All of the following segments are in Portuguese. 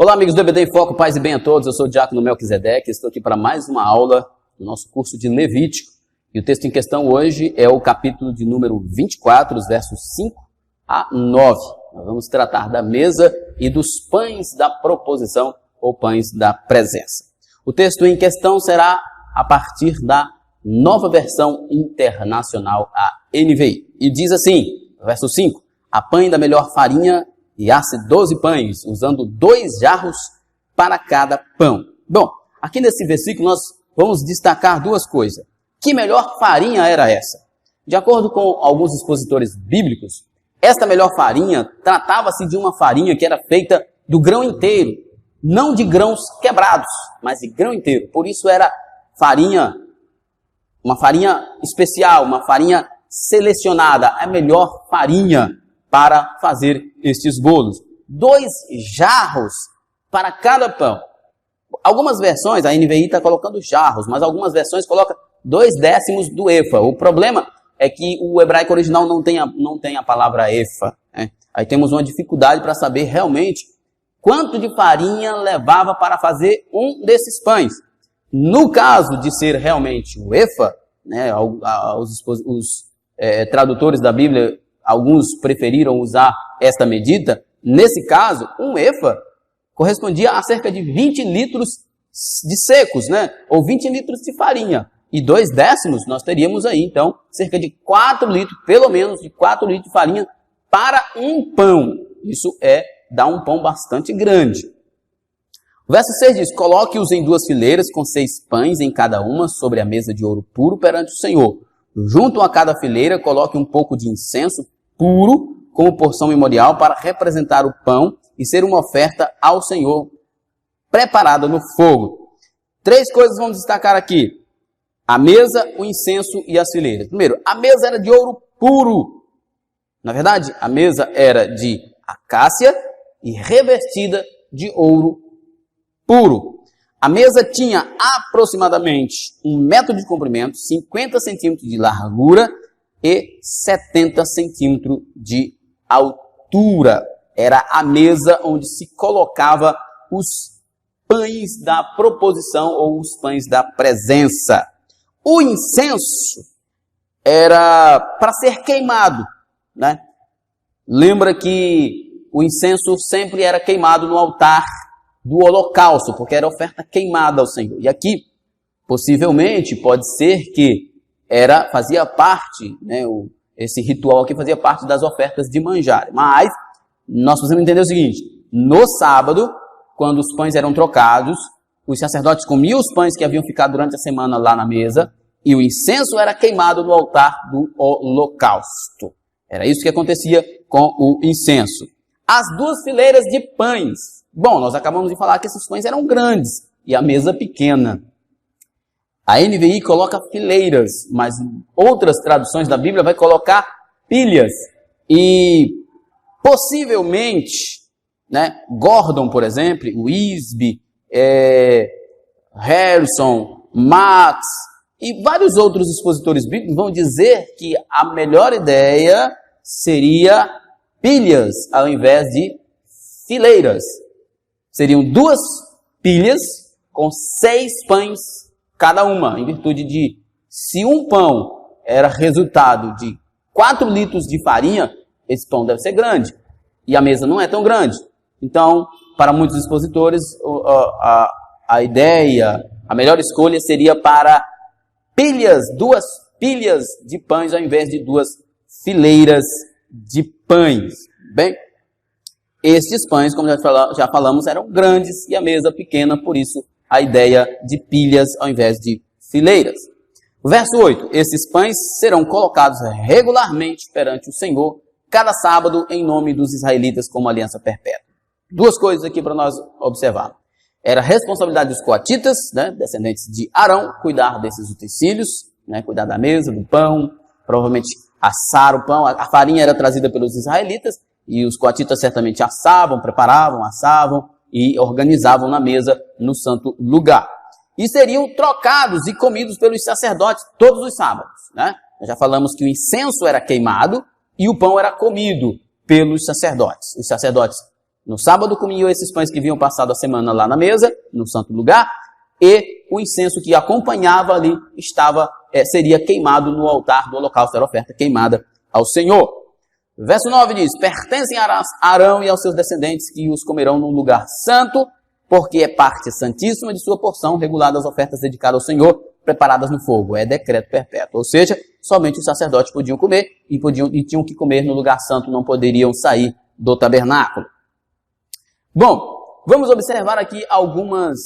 Olá, amigos do EBD em Foco, paz e bem a todos. Eu sou o Diácono Melquisedeque, estou aqui para mais uma aula do nosso curso de Levítico. E o texto em questão hoje é o capítulo de número 24, os versos 5 a 9. Nós vamos tratar da mesa e dos pães da proposição ou pães da presença. O texto em questão será a partir da Nova Versão Internacional, a NVI. E diz assim, verso 5, a pãe da melhor farinha e asse 12 pães, usando 2 jarros para cada pão. Bom, aqui nesse versículo nós vamos destacar duas coisas. Que melhor farinha era essa? De acordo com alguns expositores bíblicos, esta melhor farinha tratava-se de uma farinha que era feita do grão inteiro, não de grãos quebrados, mas de grão inteiro. Por isso era farinha, uma farinha especial, uma farinha selecionada, a melhor farinha para fazer estes bolos. 2 jarros para cada pão. Algumas versões, a NVI está colocando jarros, mas algumas versões colocam 2/10 do efa. O problema é que o hebraico original não tem a palavra efa, né? Aí temos uma dificuldade para saber realmente quanto de farinha levava para fazer um desses pães. No caso de ser realmente o efa, né, os tradutores da Bíblia, alguns preferiram usar esta medida. Nesse caso, um efa correspondia a cerca de 20 litros de secos, né? Ou 20 litros de farinha. E 2/10 nós teríamos aí, então, cerca de 4 litros, pelo menos de 4 litros de farinha para um pão. Isso dá um pão bastante grande. O verso 6 diz, coloque-os em 2 fileiras com 6 pães em cada uma sobre a mesa de ouro puro perante o Senhor. Junto a cada fileira, coloque um pouco de incenso puro como porção memorial para representar o pão e ser uma oferta ao Senhor preparada no fogo. 3 coisas vamos destacar aqui. A mesa, o incenso e as fileiras. Primeiro, a mesa era de ouro puro. Na verdade, a mesa era de acácia e revestida de ouro puro. A mesa tinha aproximadamente 1 metro de comprimento, 50 centímetros de largura e 70 centímetros de altura. Era a mesa onde se colocava os pães da proposição ou os pães da presença. O incenso era para ser queimado, né? Lembra que o incenso sempre era queimado no altar do holocausto, porque era oferta queimada ao Senhor. E aqui, possivelmente, pode ser que fazia parte, né, esse ritual aqui fazia parte das ofertas de manjar. Mas nós precisamos entender o seguinte, no sábado, quando os pães eram trocados, os sacerdotes comiam os pães que haviam ficado durante a semana lá na mesa, e o incenso era queimado no altar do holocausto. Era isso que acontecia com o incenso. As 2 fileiras de pães. Bom, nós acabamos de falar que esses pães eram grandes e a mesa pequena. A NVI coloca fileiras, mas outras traduções da Bíblia vai colocar pilhas. E possivelmente, né, Gordon, por exemplo, Wisby, Harrison, Max e vários outros expositores bíblicos vão dizer que a melhor ideia seria pilhas ao invés de fileiras. Seriam 2 pilhas com 6 pães cada uma, em virtude de, se um pão era resultado de 4 litros de farinha, esse pão deve ser grande. E a mesa não é tão grande. Então, para muitos expositores, a ideia, a melhor escolha seria para pilhas, 2 pilhas de pães ao invés de 2 fileiras de pães. Bem, estes pães, como já falamos, eram grandes e a mesa pequena, por isso a ideia de pilhas ao invés de fileiras. Verso 8. Esses pães serão colocados regularmente perante o Senhor, cada sábado, em nome dos israelitas, como aliança perpétua. 2 coisas aqui para nós observar. Era responsabilidade dos coatitas, né, descendentes de Arão, cuidar desses utensílios, né, cuidar da mesa, do pão, provavelmente assar o pão. A farinha era trazida pelos israelitas e os coatitas certamente assavam, preparavam, assavam e organizavam na mesa no santo lugar. E seriam trocados e comidos pelos sacerdotes todos os sábados, né? Já falamos que o incenso era queimado e o pão era comido pelos sacerdotes. Os sacerdotes No sábado comiam esses pães que haviam passado a semana lá na mesa, no santo lugar, e o incenso que acompanhava ali seria queimado no altar do holocausto, era oferta queimada ao Senhor. Verso 9 diz, pertencem a Arão e aos seus descendentes que os comerão num lugar santo, porque é parte santíssima de sua porção, regulada as ofertas dedicadas ao Senhor, preparadas no fogo. É decreto perpétuo. Ou seja, somente os sacerdotes podiam comer e tinham que comer no lugar santo, não poderiam sair do tabernáculo. Bom, vamos observar aqui algumas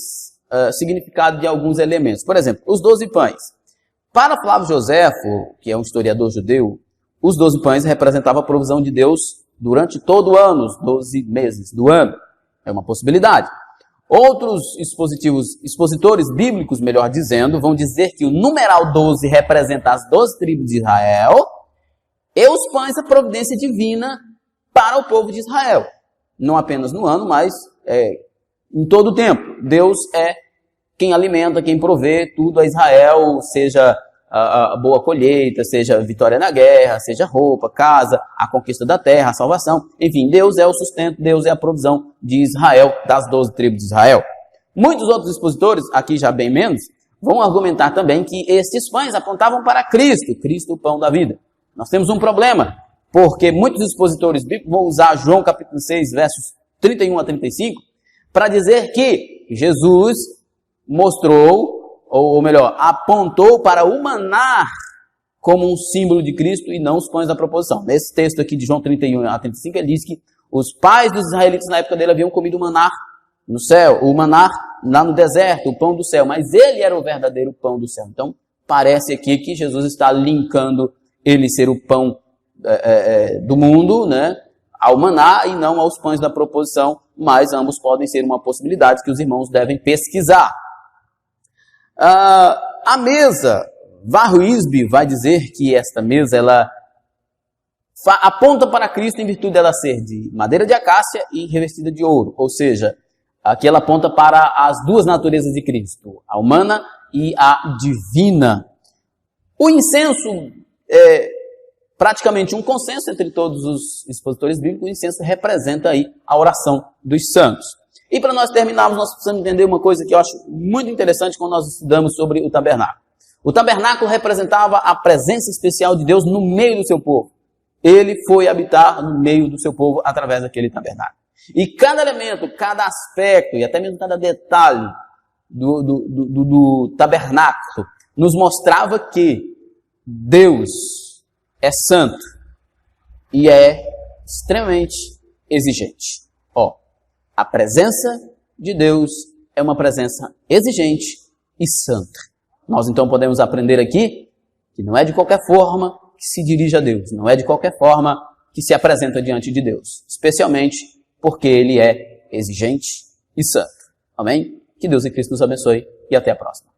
significados de alguns elementos. Por exemplo, os 12 pães. Para Flávio Joséfo, que é um historiador judeu, os 12 pães representavam a provisão de Deus durante todo o ano, os 12 meses do ano. É uma possibilidade. Outros expositores bíblicos, melhor dizendo, vão dizer que o numeral 12 representa as 12 tribos de Israel e os pães a providência divina para o povo de Israel. Não apenas no ano, mas em todo o tempo. Deus é quem alimenta, quem provê tudo a Israel, seja a boa colheita, seja vitória na guerra, seja roupa, casa, a conquista da terra, a salvação. Enfim, Deus é o sustento, Deus é a provisão de Israel, das 12 tribos de Israel. Muitos outros expositores, aqui já bem menos, vão argumentar também que estes pães apontavam para Cristo, Cristo o pão da vida. Nós temos um problema, porque muitos expositores bíblicos vão usar João capítulo 6, versos 31 a 35, para dizer que Jesus mostrou, ou melhor, apontou para o maná como um símbolo de Cristo e não os pães da proposição. Nesse texto aqui de João 31 a 35, ele diz que os pais dos israelitas na época dele haviam comido o maná no céu, o maná lá no deserto, o pão do céu, mas ele era o verdadeiro pão do céu. Então, parece aqui que Jesus está linkando ele ser o pão do mundo, né, ao maná e não aos pães da proposição, mas ambos podem ser uma possibilidade que os irmãos devem pesquisar. A mesa, Varro-Isby vai dizer que esta mesa ela aponta para Cristo em virtude dela ser de madeira de acácia e revestida de ouro, ou seja, aqui ela aponta para as duas naturezas de Cristo, a humana e a divina. O incenso é praticamente um consenso entre todos os expositores bíblicos. O incenso representa aí a oração dos santos. E para nós terminarmos, nós precisamos entender uma coisa que eu acho muito interessante quando nós estudamos sobre o tabernáculo. O tabernáculo representava a presença especial de Deus no meio do seu povo. Ele foi habitar no meio do seu povo através daquele tabernáculo. E cada elemento, cada aspecto e até mesmo cada detalhe do tabernáculo nos mostrava que Deus é santo e é extremamente exigente. A presença de Deus é uma presença exigente e santa. Nós então podemos aprender aqui que não é de qualquer forma que se dirige a Deus, não é de qualquer forma que se apresenta diante de Deus, especialmente porque Ele é exigente e santo. Amém? Que Deus e Cristo nos abençoe e até a próxima.